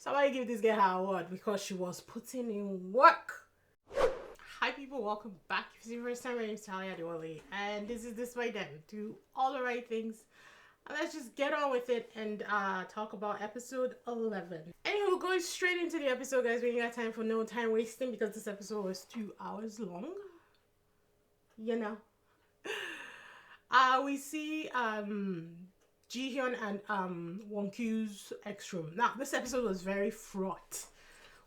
Somebody give this girl her award because she was putting in work. Hi people, welcome back. If it's your first time, my name is Talia Adewale, and this is DISBYDEM. Do all the right things. And let's just get on with it and talk about episode 11. Anywho, going straight into the episode, guys. We ain't got time for no time wasting because this episode was 2 hours long. You know. We see Jihyun and Wonkyu's ex room. Now, this episode was very fraught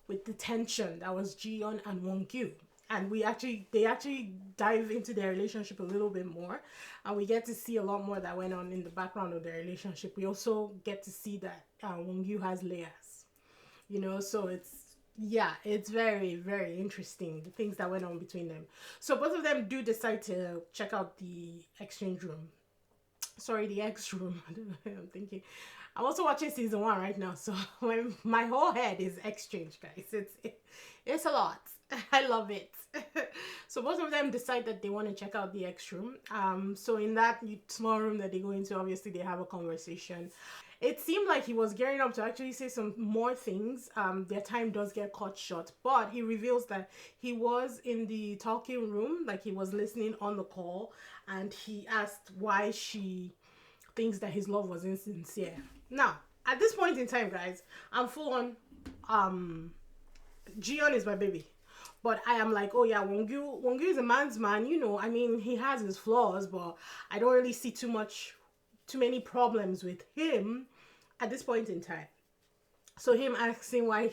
with the tension that was Jihyun and Wonkyu. And they actually dive into their relationship a little bit more, and we get to see a lot more that went on in the background of their relationship. We also get to see that Wonggyu has layers, you know. So it's very, very interesting, the things that went on between them. So both of them do decide to check out the exchange room. Sorry, the X room. I don't know what I'm thinking. I'm also watching season 1 right now, so my whole head is exchange, guys. It's a lot. I love it. So both of them decide that they want to check out the X room. So in that small room that they go into, obviously they have a conversation. It seemed like he was gearing up to actually say some more things. Their time does get cut short, but he reveals that he was in the talking room, like he was listening on the call, and he asked why she thinks that his love was insincere. Now, at this point in time, guys, I'm full on Jihyun is my baby. But I am like, oh yeah, Wonggyu is a man's man, you know. I mean, he has his flaws, but I don't really see too many problems with him at this point in time. So him asking why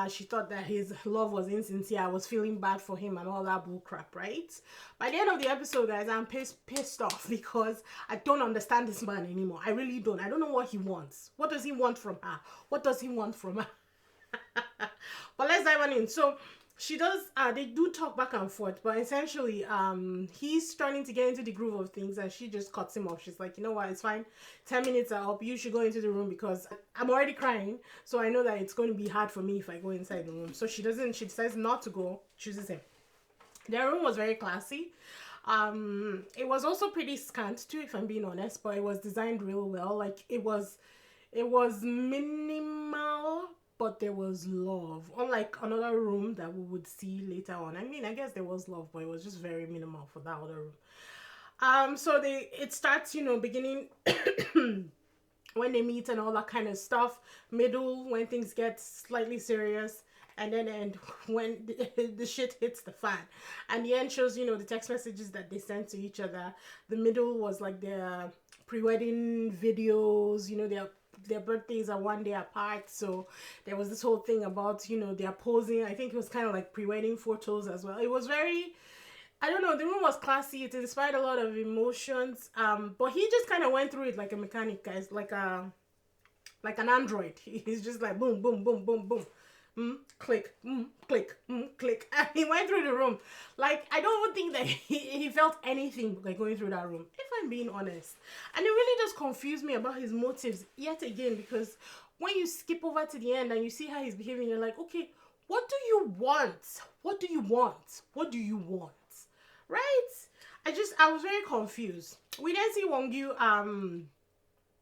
she thought that his love was insincere, I was feeling bad for him and all that bull crap, right? By the end of the episode, guys, I'm pissed off because I don't understand this man anymore. I really don't. I don't know what he wants. What does he want from her? What does he want from her? But let's dive on in. So she does, they do talk back and forth, but essentially, he's starting to get into the groove of things and she just cuts him off. She's like, you know what, it's fine. 10 minutes are up. You should go into the room because I'm already crying. So I know that it's going to be hard for me if I go inside the room. So she decides not to go, chooses him. Their room was very classy. It was also pretty scant too, if I'm being honest, but it was designed real well. Like it was minimal, but there was love, unlike another room that we would see later on. I mean, I guess there was love, but it was just very minimal for that other room. So it starts, you know, beginning when they meet and all that kind of stuff, middle when things get slightly serious, and then end when the shit hits the fan. And the end shows, you know, the text messages that they sent to each other. The middle was like their pre-wedding videos, you know, their birthdays are 1 day apart, so there was this whole thing about, you know, their posing. I think it was kind of like pre-wedding photos as well. It was very, I don't know, the room was classy. It inspired a lot of emotions, but he just kind of went through it like a mechanic, guys, like an android. He's just like boom, boom, boom, boom, boom. Click, click, click. And he went through the room. Like, I don't even think that he felt anything like going through that room, if I'm being honest. And it really just confused me about his motives yet again, because when you skip over to the end and you see how he's behaving, you're like, okay, what do you want? What do you want? What do you want? Right? I was very confused. We then see Wonggyu,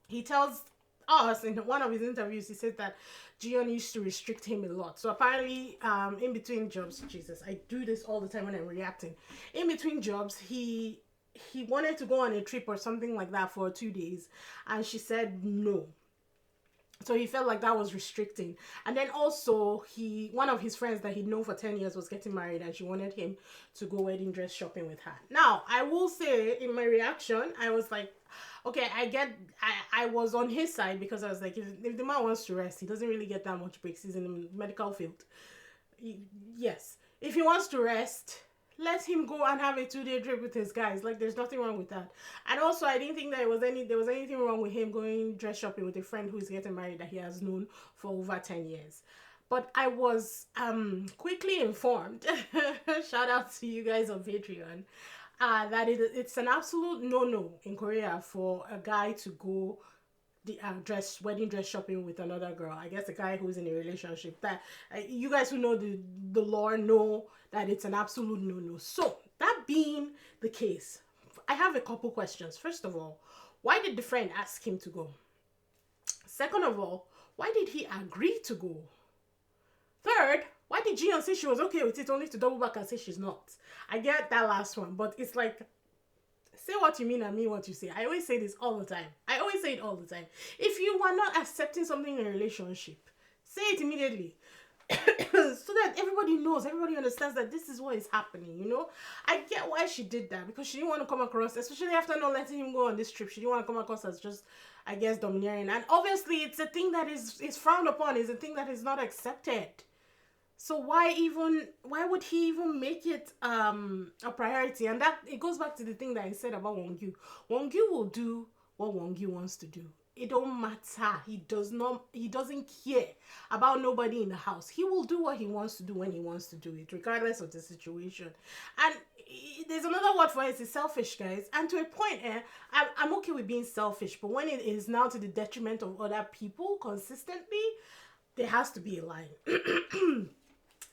he tells us in one of his interviews, he said that Jihyun used to restrict him a lot. So apparently, in between jobs, Jesus, I do this all the time when I'm reacting. In between jobs, he wanted to go on a trip or something like that for 2 days, and she said no. So he felt like that was restricting. And then also, one of his friends that he'd known for 10 years was getting married, and she wanted him to go wedding dress shopping with her. Now, I will say, in my reaction, I was like, okay, I was on his side, because I was like, if the man wants to rest, he doesn't really get that much breaks. He's in the medical field. Yes. If he wants to rest, let him go and have a 2-day trip with his guys. Like, there's nothing wrong with that. And also, I didn't think that there was anything wrong with him going dress shopping with a friend who is getting married that he has known for over 10 years. But I was quickly informed, shout out to you guys on Patreon, that it's an absolute no-no in Korea for a guy to go the wedding dress shopping with another girl. I guess the guy who's in a relationship. That you guys who know the law know that it's an absolute no-no. So that being the case, I have a couple questions. First of all, why did the friend ask him to go? Second of all, why did he agree to go? Third, why did Jiyeon say she was okay with it only to double back and say she's not? I get that last one, but it's like, say what you mean and mean what you say. I always say this all the time. I always say it all the time. If you are not accepting something in a relationship, say it immediately. So that everybody knows, everybody understands that this is what is happening, you know. I get why she did that, because she didn't want to come across, especially after not letting him go on this trip, she didn't want to come across as just, I guess, domineering. And obviously it's a thing that is frowned upon, it's a thing that is not accepted. So why would he even make it a priority? And that, it goes back to the thing that I said about Wongyu. Wongyu will do what Wongyu wants to do. It don't matter. He doesn't care about nobody in the house. He will do what he wants to do when he wants to do it, regardless of the situation. And there's another word for it, it's selfish, guys. And to a point, I'm okay with being selfish, but when it is now to the detriment of other people consistently, there has to be a line.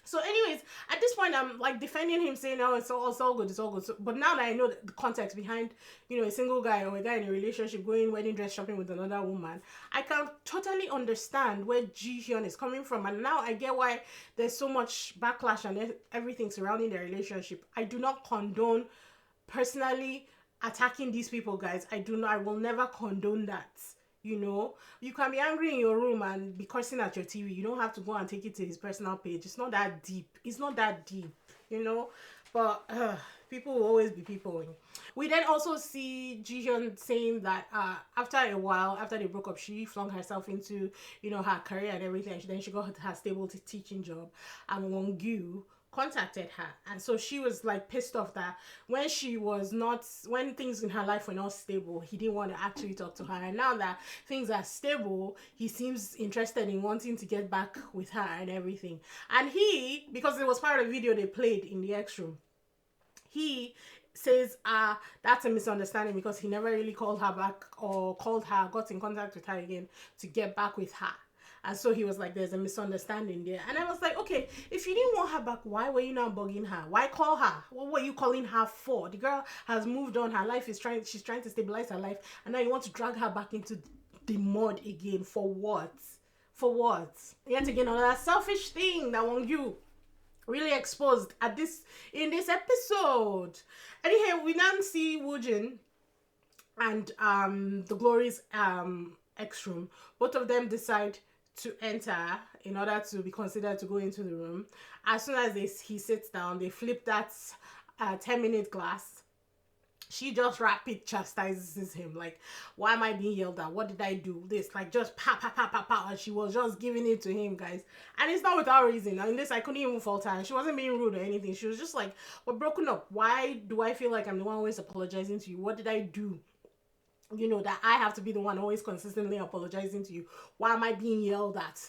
So anyways, at this point, I'm like defending him, saying, "Oh, it's all good, it's all good." So, but now that I know the context behind, you know, a single guy or a guy in a relationship going wedding dress shopping with another woman, I can totally understand where Ji-hyun is coming from, and now I get why there's so much backlash and everything surrounding their relationship. I do not condone personally attacking these people, guys. I will never condone that. You know, you can be angry in your room and be cursing at your TV. You don't have to go and take it to his personal page. It's not that deep. It's not that deep, you know. But people will always be people. We then also see Ji-hyun saying that after a while, after they broke up, she flung herself into, you know, her career and everything. Then she got her stable teaching job. And Wongyu contacted her, and so she was like pissed off that when things in her life were not stable, he didn't want to actually talk to her, and now that things are stable, he seems interested in wanting to get back with her and everything. And he, because it was part of the video they played in the X room, he says that's a misunderstanding, because he never really called her back or got in contact with her again to get back with her. And so he was like, there's a misunderstanding there. And I was like, okay, if you didn't want her back, why were you not bugging her? Why call her? What were you calling her for? The girl has moved on. Her life she's trying to stabilize her life. And now you want to drag her back into the mud again. For what? For what? Yet again, another selfish thing that Wongyu really exposed in this episode. Anyhow, we now see Woojin and the Glory's X room. Both of them decide to enter in order to be considered to go into the room. As soon as he sits down, they flip that 10-minute glass. She just rapid chastises him, like, why am I being yelled at? What did I do? This, like, just pa pa pa pa pa, and she was just giving it to him, guys. And it's not without reason. I mean, this, I couldn't even fault her, and she wasn't being rude or anything. She was just like, we're broken up. Why do I feel like I'm the one always apologizing to you? What did I do? You know, that I have to be the one always consistently apologizing to you. Why am I being yelled at?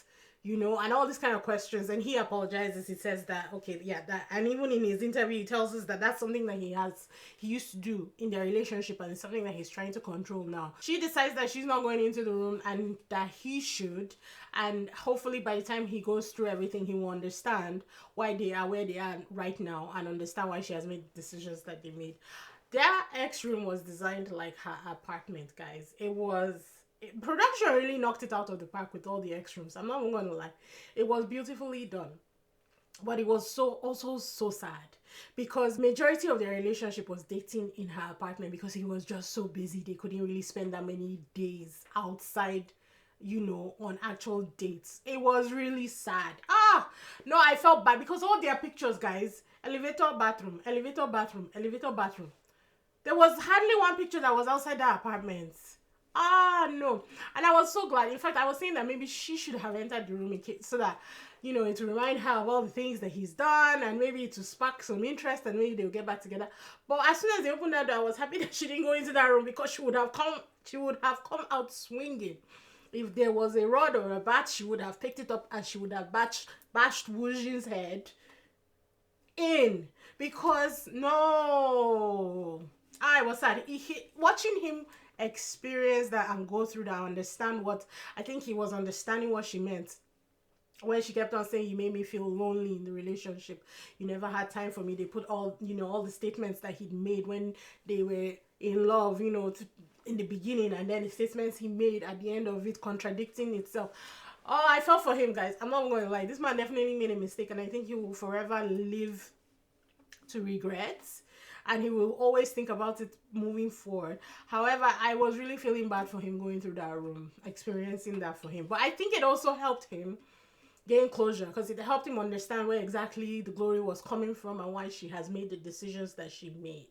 You know, and all these kind of questions. And he apologizes. He says that, okay, yeah, that. And even in his interview, he tells us that that's something that he used to do in their relationship, and it's something that he's trying to control now. She decides that she's not going into the room and that he should. And hopefully by the time he goes through everything, he will understand why they are where they are right now, and understand why she has made decisions that they made. Their X room was designed like her apartment, guys. Production really knocked it out of the park with all the X rooms. I'm not even gonna lie. It was beautifully done. But it was also so sad, because majority of their relationship was dating in her apartment, because he was just so busy. They couldn't really spend that many days outside, you know, on actual dates. It was really sad. No, I felt bad, because all their pictures, guys, elevator, bathroom, elevator, bathroom, elevator, bathroom. There was hardly one picture that was outside the apartment. No. And I was so glad. In fact, I was saying that maybe she should have entered the room so that, you know, to remind her of all the things that he's done, and maybe to spark some interest, and maybe they'll get back together. But as soon as they opened that door, I was happy that she didn't go into that room, because she would have come out swinging. If there was a rod or a bat, she would have picked it up and she would have bashed Woojin's head in. Because no, I was sad. Watching him experience that and go through that, understand what, I think he was understanding what she meant when she kept on saying, you made me feel lonely in the relationship, you never had time for me. They put all the statements that he'd made when they were in love, you know, in the beginning, and then the statements he made at the end of it contradicting itself. Oh, I felt for him, guys. I'm not going to lie. This man definitely made a mistake, and I think he will forever live to regret, and he will always think about it moving forward. However, I was really feeling bad for him going through that room, experiencing that for him. But I think it also helped him gain closure, because it helped him understand where exactly the glory was coming from and why she has made the decisions that she made.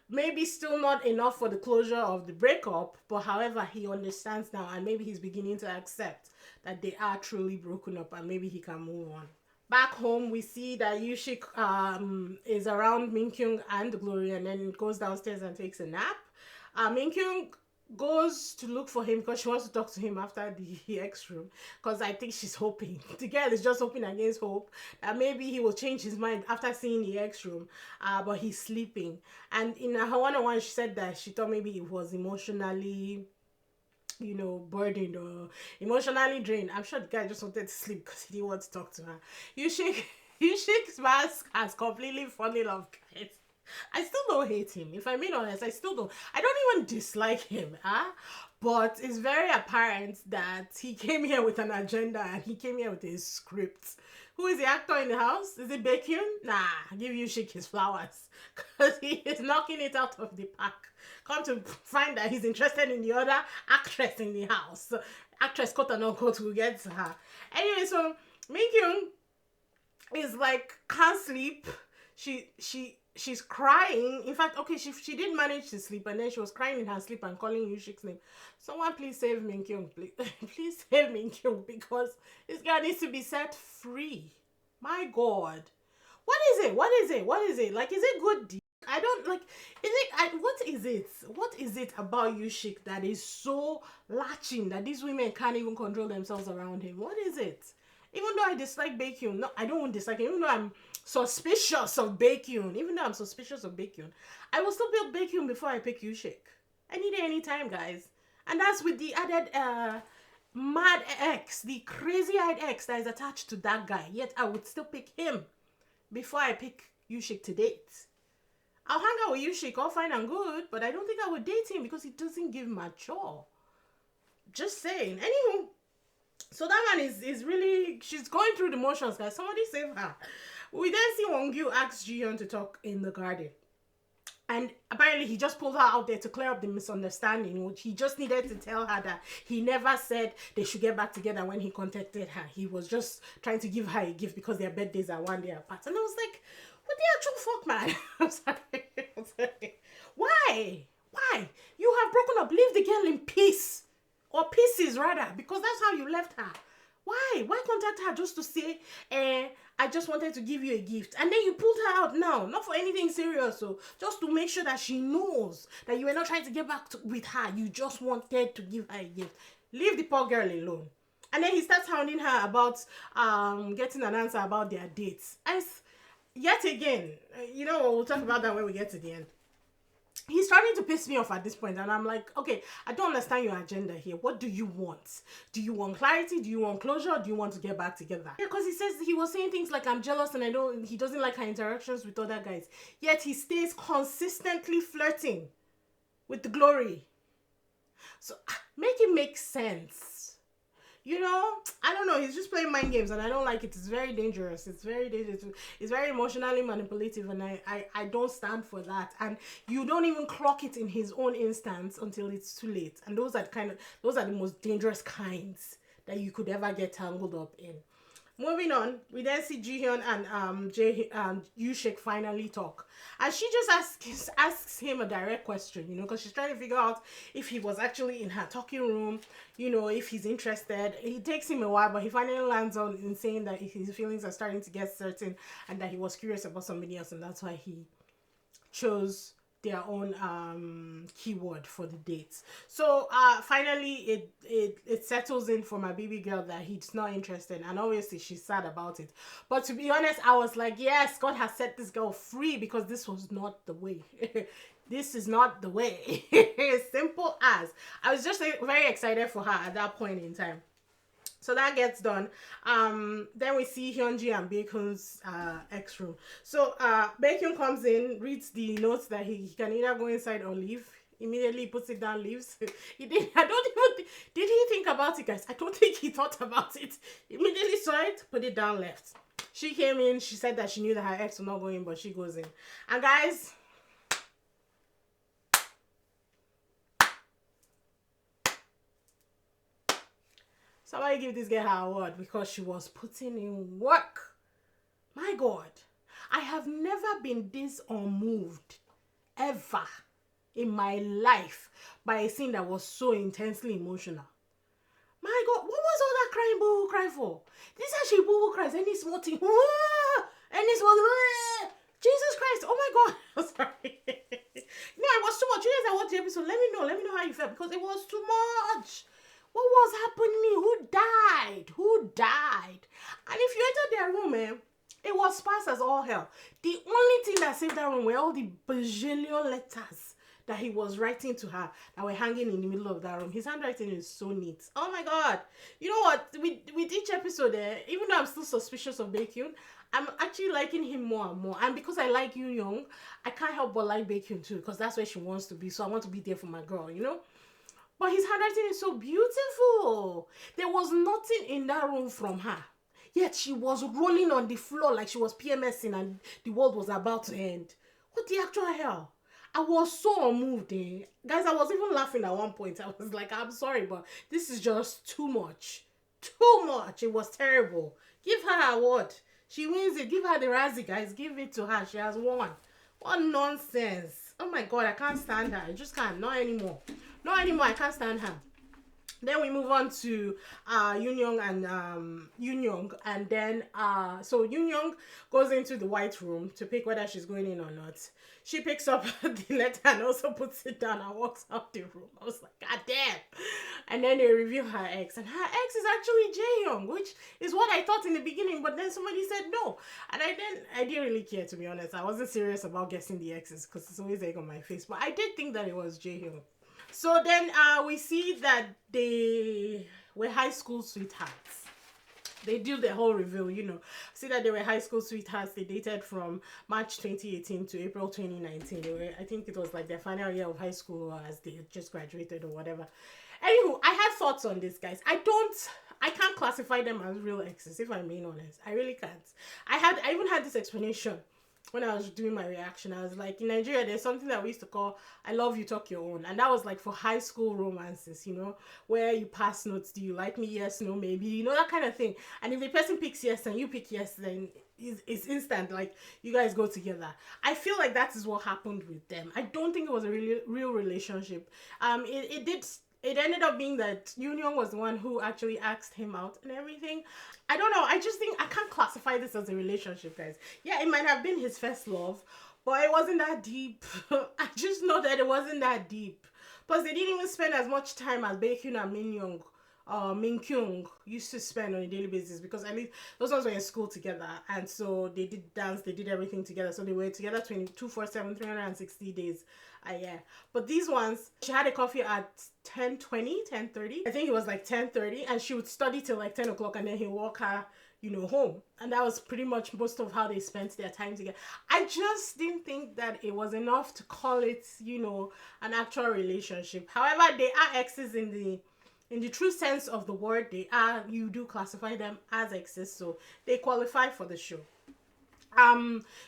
Maybe still not enough for the closure of the breakup, but however, he understands now, and maybe he's beginning to accept that they are truly broken up, and maybe he can move on. Back home, we see that Yushik is around Minkyung and the glory, and then goes downstairs and takes a nap. Minkyung goes to look for him because she wants to talk to him after the X room, because I think she's hoping, the girl is just hoping against hope, that maybe he will change his mind after seeing the X room, but he's sleeping. And in her one-on-one, she said that she thought maybe it was emotionally, you know, burdened or emotionally drained. I'm sure the guy just wanted to sleep because he didn't want to talk to her. Yushik's mask has completely fallen off, guys. I still don't hate him. If I'm being honest, I still don't. I don't even dislike him, but it's very apparent that he came here with an agenda and he came here with his script. Who is the actor in the house? Is it Baekhyun? Nah, give Yushik his flowers, because he is knocking it out of the park. Come to find that he's interested in the other actress in the house. Actress, quote and unquote, will get to her. Anyway, so Minkyung is like, can't sleep. She's crying. In fact, okay, she did manage to sleep, and then she was crying in her sleep and calling Yushik's name. Someone please save Minkyung, please. Please save Minkyung, because this girl needs to be set free. My God. What is it? What is it? What is it? Like, is it good? I don't like, is it, what is it? What is it about Yushik that is so latching that these women can't even control themselves around him? What is it? Even though I dislike Baekhyun, no, I don't dislike him, even though I'm suspicious of Baekhyun, I will still pick Baekhyun before I pick Yushik. Any day, anytime, guys. And that's with the added mad ex, the crazy-eyed ex that is attached to that guy. Yet I would still pick him before I pick Yushik to date. I'll hang out with Yushik, all fine and good, but I don't think I would date him because he doesn't give mature. Just saying. Anywho, so that man is really, she's going through the motions, guys. Somebody save her. We then see Wongyu ask Jihyun to talk in the garden. And apparently he just pulled her out there to clear up the misunderstanding, which he just needed to tell her that he never said they should get back together when he contacted her. He was just trying to give her a gift because their birthdays are one day apart. And I was like, what the actual fuck, man? I'm sorry. Why? Why? You have broken up. Leave the girl in peace. Or pieces, rather. Because that's how you left her. Why? Why contact her just to say, I just wanted to give you a gift? And then you pulled her out now. Not for anything serious, so just to make sure that she knows that you were not trying to get back with her. You just wanted to give her a gift. Leave the poor girl alone. And then he starts hounding her about getting an answer about their dates. Yet again, you know, we'll talk about that when we get to the end. He's starting to piss me off at this point, and I'm like, okay, I don't understand your agenda here. What do you want? Do you want clarity? Do you want closure? Or do you want to get back together? Yeah, because he was saying things like, I'm jealous and he doesn't like her interactions with other guys. Yet he stays consistently flirting with the glory. So make it make sense. You know, I don't know. He's just playing mind games, and I don't like it. It's very dangerous. It's very dangerous. It's very emotionally manipulative, and I don't stand for that. And you don't even clock it in his own instance until it's too late. And those are the most dangerous kinds that you could ever get tangled up in. Moving on, we then see Jihyun and Yushik finally talk. And she just asks him a direct question, you know, because she's trying to figure out if he was actually in her talking room, you know, if he's interested. It takes him a while, but he finally lands on in saying that his feelings are starting to get certain and that he was curious about somebody else, and that's why he chose their own keyword for the dates. So finally it settles in for my baby girl that he's not interested, and obviously she's sad about it. But to be honest, I was like, yes, God has set this girl free, because this was not the way. This is not the way. Simple as. I was just very excited for her at that point in time. So that gets done. Then we see Hyunji and Baekhyun's ex room. So Baekhyun comes in, reads the notes that he can either go inside or leave. Immediately puts it down, leaves. He did. I don't even. Did he think about it, guys? I don't think he thought about it. Immediately saw it, put it down, left. She came in. She said that she knew that her ex was not going, but she goes in. And guys, somebody give this girl her award because she was putting in work. My God, I have never been this unmoved ever in my life by a scene that was so intensely emotional. My God, what was all that crying boo cry for? This is how she boo cries any small thing. Any small Jesus Christ, oh my God. I'm sorry. No, it was too much. You guys that watched the episode, let me know how you felt, because it was too much. What was happening? Who died? Who died? And if you entered their room, it was sparse as all hell. The only thing that saved that room were all the bajillion letters that he was writing to her that were hanging in the middle of that room. His handwriting is so neat. Oh my God. You know what? With each episode, even though I'm still suspicious of Baekhyun, I'm actually liking him more and more. And because I like Yoon Young, I can't help but like Baekhyun too, because that's where she wants to be. So I want to be there for my girl, you know? But his handwriting is so beautiful. There was nothing in that room from her. Yet she was rolling on the floor like she was PMSing and the world was about to end. What the actual hell? I was so unmoved, eh? Guys, I was even laughing at one point. I was like, I'm sorry, but this is just too much. Too much. It was terrible. Give her her award. She wins it. Give her the Razzie, guys. Give it to her. She has won. What nonsense. Oh my God, I can't stand her. I just can't. Not anymore. Not anymore. I can't stand her. Then we move on to Yoon Young, and then so Yoon Young goes into the white room to pick whether she's going in or not. She picks up the letter and also puts it down and walks out the room. I was like, God damn. And then they reveal her ex, and her ex is actually Jaehyung, which is what I thought in the beginning, but then somebody said no, and I didn't really care, to be honest. I wasn't serious about guessing the exes because it's always egg on my face, but I did think that it was Jaehyung. So then we see that they were high school sweethearts. They do the whole reveal, you know. See that they were high school sweethearts. They dated from March 2018 to April 2019. They were, I think it was like their final year of high school, or as they had just graduated or whatever. Anywho, I had thoughts on this, guys. I can't classify them as real exes, if I'm being honest. I really can't. I even had this explanation when I was doing my reaction. I was like, in Nigeria, there's something that we used to call I love you, talk your own. And that was like for high school romances, you know, where you pass notes. Do you like me? Yes, no, maybe, you know, that kind of thing. And if the person picks yes and you pick yes, then it's instant. Like, you guys go together. I feel like that is what happened with them. I don't think it was a really real relationship. It ended up being that Yoon Young was the one who actually asked him out and everything. I don't know. I just think I can't classify this as a relationship, guys. Yeah, it might have been his first love, but it wasn't that deep. I just know that it wasn't that deep. Plus, they didn't even spend as much time as Baekhyun and Min Kyung used to spend on a daily basis, because at least those ones were in school together, and so they did dance, they did everything together, so they were together 24/7, 360 days a year. But these ones, she had a coffee at 10:30. I think it was like 10:30, and she would study till like 10 o'clock, and then he'd walk her, you know, home. And that was pretty much most of how they spent their time together. I just didn't think that it was enough to call it, you know, an actual relationship. However, they are exes in the true sense of the word. You do classify them as exes, so they qualify for the show.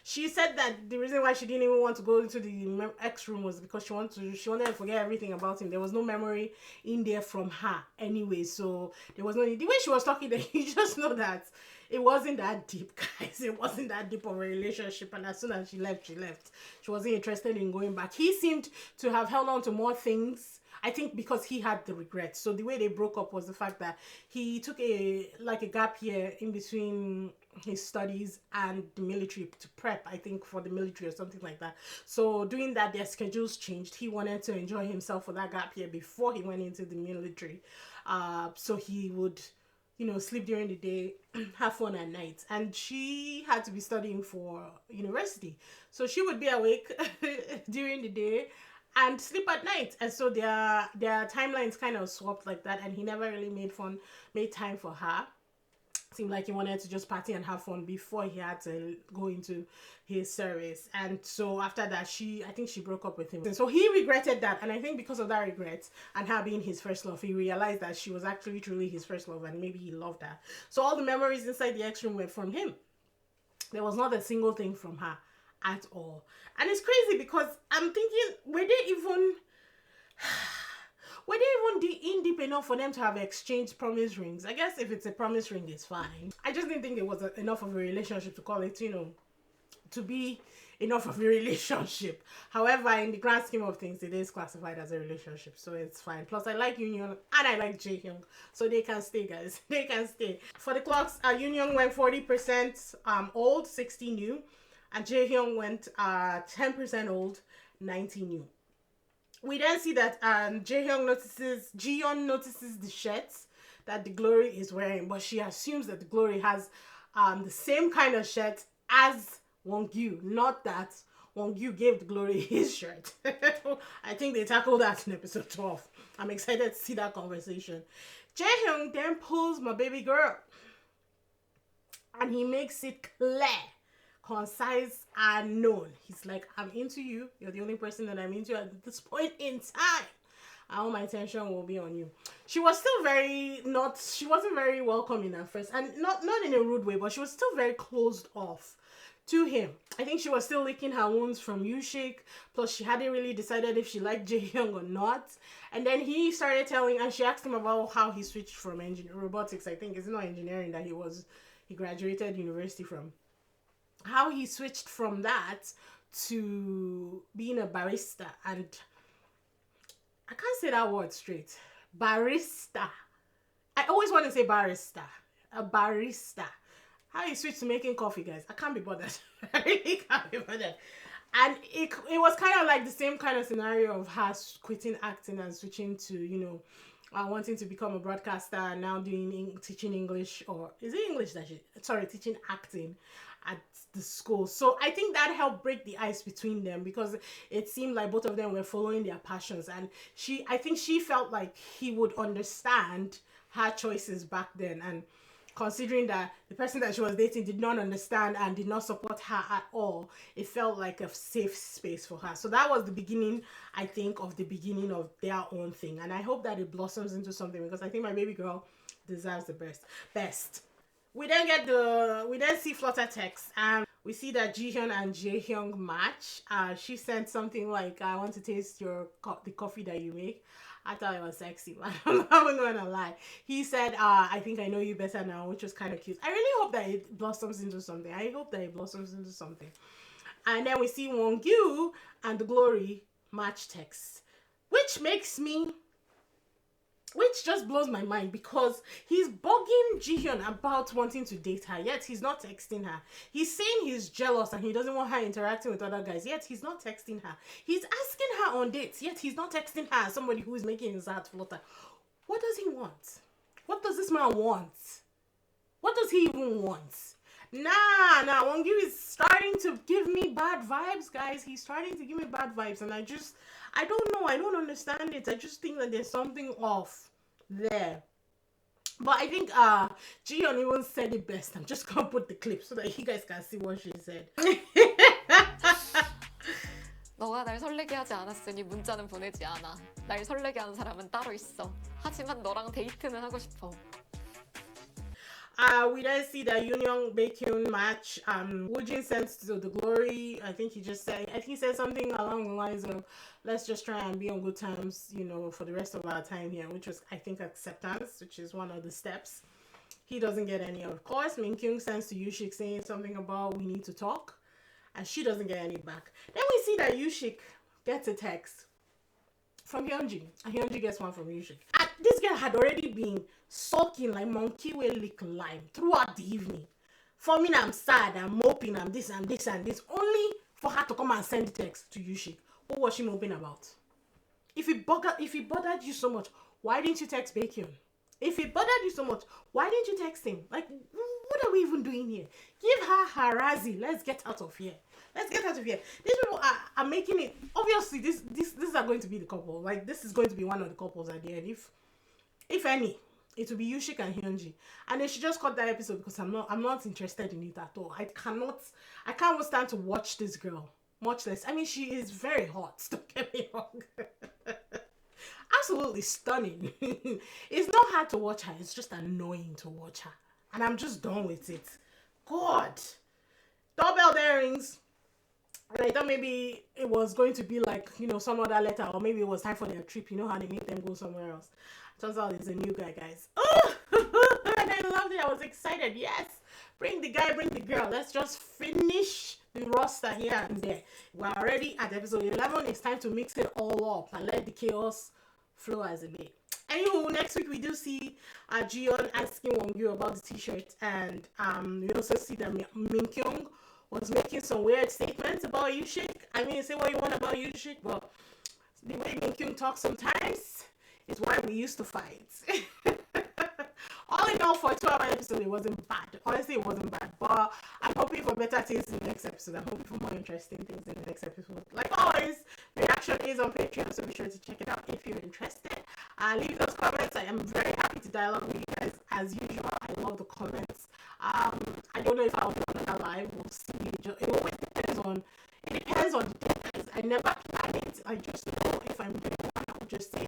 She said that the reason why she didn't even want to go into the ex room was because she wanted to forget everything about him. There was no memory in there from her anyway, so there was no need. The way she was talking there, you just know that it wasn't that deep, guys. It wasn't that deep of a relationship, and as soon as she left. She wasn't interested in going back. He seemed to have held on to more things, I think, because he had the regret. So the way they broke up was the fact that he took a gap year in between his studies and the military to prep, I think, for the military or something like that. So doing that, their schedules changed. He wanted to enjoy himself for that gap year before he went into the military. So he would, you know, sleep during the day, have fun at night. And she had to be studying for university. So she would be awake during the day and sleep at night. And so their timelines kind of swapped like that, and he never really made time for her. Seemed like he wanted to just party and have fun before he had to go into his service. And so after that, I think she broke up with him. And so he regretted that. And I think because of that regret and her being his first love, he realized that she was actually truly his first love and maybe he loved her. So all the memories inside the X room were from him. There was not a single thing from her at all. And it's crazy because I'm thinking, were they even in deep enough for them to have exchanged promise rings? I guess if it's a promise ring, it's fine. I just didn't think it was enough of a relationship to call it, to be enough of a relationship. However, in the grand scheme of things, it is classified as a relationship, so it's fine. Plus, I like Union and I like Jaehyung, so they can stay, guys. They can stay. For the clocks, Union went 40% old, 60 new, and Jaehyung went 10% old, 90 new. We then see that Jiyeon notices the shirts that the Glory is wearing, but she assumes that the Glory has the same kind of shirt as Wongyu. Not that Wongyu gave the Glory his shirt. I think they tackled that in episode 12. I'm excited to see that conversation. Jaehyung then pulls my baby girl, and he makes it clear, concise, and known. He's like, I'm into you. You're the only person that I'm into at this point in time. All my attention will be on you. She was still she wasn't very welcoming at first, and not in a rude way, but she was still very closed off to him. I think she was still licking her wounds from Yushik, plus she hadn't really decided if she liked Jaehyung or not. And then he started telling, and she asked him about how he switched from robotics, I think. It's not engineering that he graduated university from. How he switched from that to being a barista, and I can't say that word straight. Barista. I always want to say barista. A barista. How he switched to making coffee, guys. I can't be bothered. I really can't be bothered. And it was kind of like the same kind of scenario of her quitting acting and switching to, wanting to become a broadcaster and now teaching English, or is it English that teaching acting at the school. So I think that helped break the ice between them, because it seemed like both of them were following their passions, and I think she felt like he would understand her choices back then, and considering that the person that she was dating did not understand and did not support her at all, it felt like a safe space for her. So that was the beginning, I think, of the beginning of their own thing, and I hope that it blossoms into something, because I think my baby girl deserves the best. We then see Flutter text, and we see that Jihyun and Jaehyung match. She sent something like, I want to taste the coffee that you make. I thought it was sexy, but I'm not going to lie. He said, I think I know you better now, which was kind of cute. I really hope that it blossoms into something. And then we see Wongyu and the Glory match text, which just blows my mind, because he's bugging Jihyun about wanting to date her, yet he's not texting her. He's saying he's jealous and he doesn't want her interacting with other guys, yet he's not texting her. He's asking her on dates, yet he's not texting her as somebody who is making his heart flutter. What does he want? What does this man want? What does he even want? Nah, Wongyu is starting to give me bad vibes, guys. He's starting to give me bad vibes, and I don't know. I don't understand it. I just think that there's something off there. But I think Jiyeon even said it best. I'm just gonna put the clip so that you guys can see what she said. 너가 날 설레게 하지 않았으니 문자는 보내지 않아. 날 설레게 하는 사람은 따로 있어. 하지만 너랑 데이트는 하고 싶어. We then see the Union Baekhyun match. Woojin sends to the Glory. I think he said something along the lines of, let's just try and be on good terms, for the rest of our time here, which was, I think, acceptance, which is one of the steps. He doesn't get any, of course. Minkyung sends to Yushik saying something about, we need to talk, and she doesn't get any back. Then we see that Yushik gets a text from Hyunjin, and Hyunjin gets one from Yushik. And this girl had already been sulking like monkey will lick lime throughout the evening. For me, I'm sad, I'm moping, I'm this, and this, and this, only for her to come and send text to Yushik. What was she moping about? If it bothered you so much, why didn't you text Baekhyun? If it bothered you so much, why didn't you text him? Like, what are we even doing here? Give her her razzie. Let's get out of here. These people are making it, obviously, this are going to be the couple. Like, this is going to be one of the couples at the end, if any. It will be Yushik and Hyunji, and they should just cut that episode because I'm not interested in it at all. I can't stand to watch this girl. Much less, I mean, she is very hot. Don't get me wrong. Absolutely stunning. It's not hard to watch her. It's just annoying to watch her, and I'm just done with it. God, doorbell earrings. And I thought maybe it was going to be like, some other letter, or maybe it was time for their trip. You know how they make them go somewhere else. Turns out it's a new guy, guys. Oh, and I loved it. I was excited. Yes, bring the guy, bring the girl. Let's just finish the roster here and there. We're already at episode 11. It's time to mix it all up and let the chaos flow as it may. Anywho, next week we do see Jiyeon asking Wongyu about the t-shirt, and we also see that Min Kyung was making some weird statements about Yushik. I mean, say what you want about Yushik, but the way Min Kyung talks sometimes is why we used to fight. All in all, for a 2-hour episode, it wasn't bad. Honestly, it wasn't bad. But I'm hoping for better things in the next episode. I'm hoping for more interesting things in the next episode. Like always, reaction is on Patreon, so be sure to check it out if you're interested. Leave those comments. I am very happy to dialogue with you guys as usual. I love the comments. I don't know if I'll do another live. We'll see. It always depends on. It depends on the day. I never plan it. I just know if I'm doing one, I'll just say